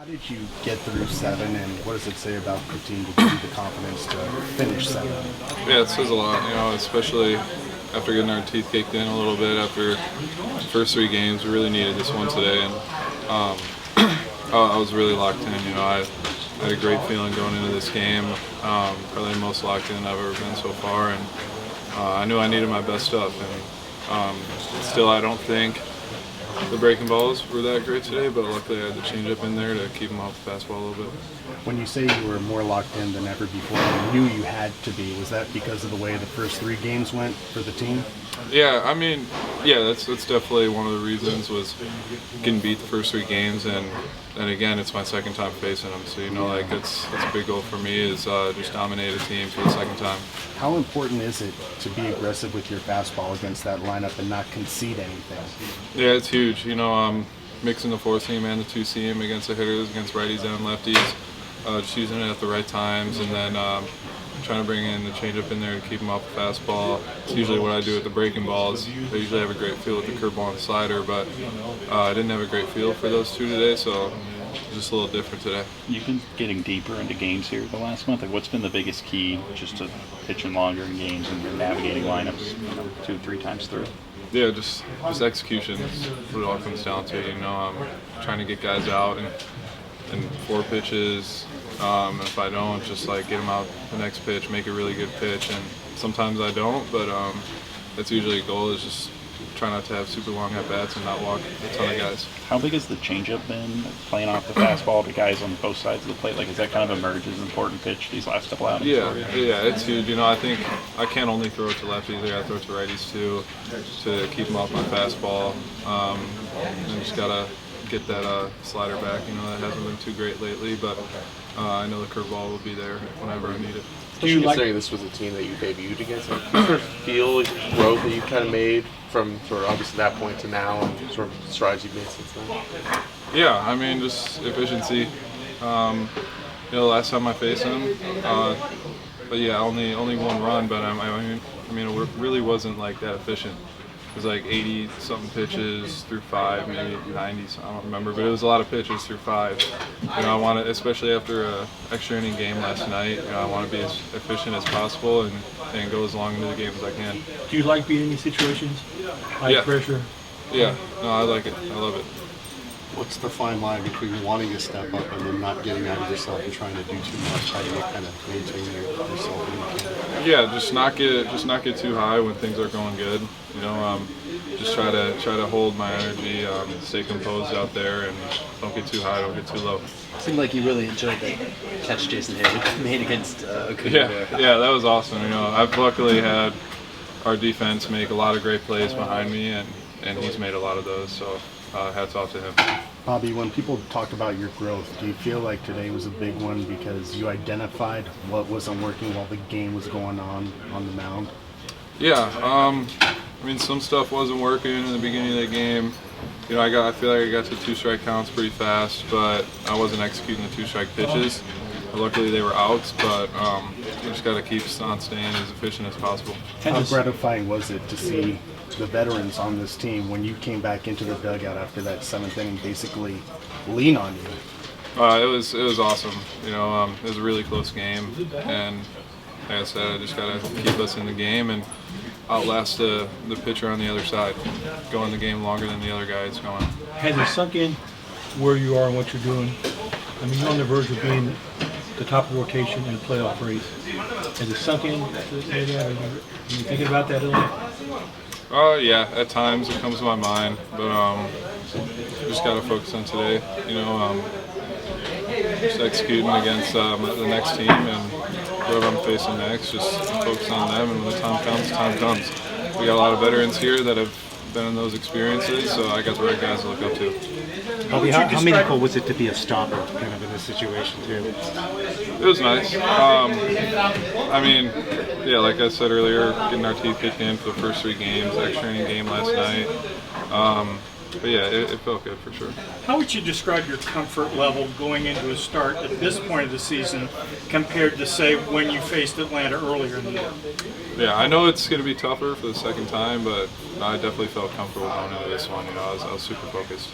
Did you get through 7, and what does it say about the team to give you the confidence to finish 7? Yeah, it says a lot, especially after getting our teeth kicked in a little bit after the first 3 games. We really needed this one today, and I was really locked in. I had a great feeling going into this game, probably the most locked in I've ever been so far, and I knew I needed my best stuff. And still, I don't think the breaking balls were that great today, but luckily I had the changeup in there to keep them off the fastball a little bit. When you say you were more locked in than ever before, you knew you had to be. Was that because of the way the first 3 games went for the team? Yeah, that's definitely one of the reasons was getting beat the first 3 games, and again, it's my second time facing them. So it's a big goal for me is just dominate a team for the second time. How important is it to be aggressive with your fastball against that lineup and not concede anything? Yeah, it's huge. Mixing the 4-seam and the 2-seam against the hitters, against righties and lefties, just using it at the right times, and then trying to bring in the changeup in there to keep them off the fastball. It's usually what I do with the breaking balls. I usually have a great feel with the curveball and the slider, but I didn't have a great feel for those 2 today, so it's just a little different today. You've been getting deeper into games here the last month. What's been the biggest key just to pitching longer in games and you're navigating lineups 2-3 times through? Yeah, just execution is what it all comes down to. Trying to get guys out and 4 pitches. If I don't, just get them out the next pitch, make a really good pitch, and sometimes I don't, but that's usually a goal, is just try not to have super long at-bats and not walk a ton of guys. How big has the changeup been, playing off the fastball to guys on both sides of the plate? Has that kind of emerged as an important pitch these last couple outings? Yeah, it's huge. I think I can't only throw it to lefties, I got to throw it to righties too, to keep them off my fastball. And just got to get that slider back. That hasn't been too great lately, but I know the curveball will be there whenever I need it. Considering this was a team that you debuted against, do you feel growth that you've kind of made from sort of obviously that point to now, and sort of strides you've made since then? Yeah, just efficiency. The last time I faced him, but yeah, only 1 run, but it really wasn't that efficient. It was 80-something pitches through 5, maybe 90, I don't remember, but it was a lot of pitches through 5. I want to, especially after an extra inning game last night, I want to be as efficient as possible and go as long into the game as I can. Do you like being in these situations? High pressure? Yeah, no, I like it. I love it. What's the fine line between wanting to step up and then not getting out of yourself and trying to do too much? How do you kind of maintain yourself when you can? Yeah, just not get too high when things are going good. Just try to hold my energy, stay composed out there, and don't get too high, don't get too low. Seemed like you really enjoyed that catch Jason Hayward made against Acuna. Yeah, that was awesome. I've luckily had our defense make a lot of great plays behind me, and he's made a lot of those. So hats off to him. Bobby, when people talk about your growth, do you feel like today was a big one because you identified what wasn't working while the game was going on the mound? Yeah, some stuff wasn't working in the beginning of the game. I feel like I got to 2-strike counts pretty fast, but I wasn't executing the 2-strike pitches. Luckily, they were outs, but we just got to keep on staying as efficient as possible. How gratifying was it to see the veterans on this team when you came back into the dugout after that 7th inning basically lean on you? It was awesome. It was a really close game, and like I said, I just got to keep us in the game and outlast the pitcher on the other side, go in the game longer than the other guys going. Has it sunk in where you are and what you're doing? You're on the verge of being the top of the rotation in a playoff race. Has it sunk in? Are you thinking about that at all? Yeah, at times it comes to my mind, but just got to focus on today. Just executing against the next team and whoever I'm facing next, just focus on them, and when the time comes. We got a lot of veterans here that have been in those experiences, so I got the right guys to look up to. Bobby, how meaningful was it to be a stopper kind of in this situation too? It was nice. Like I said earlier, getting our teeth kicked in for the first 3 games, extra inning game last night. But yeah, it felt good for sure. How would you describe your comfort level going into a start at this point of the season compared to, say, when you faced Atlanta earlier in the year? Yeah, I know it's going to be tougher for the second time, but I definitely felt comfortable going into this one. I was super focused.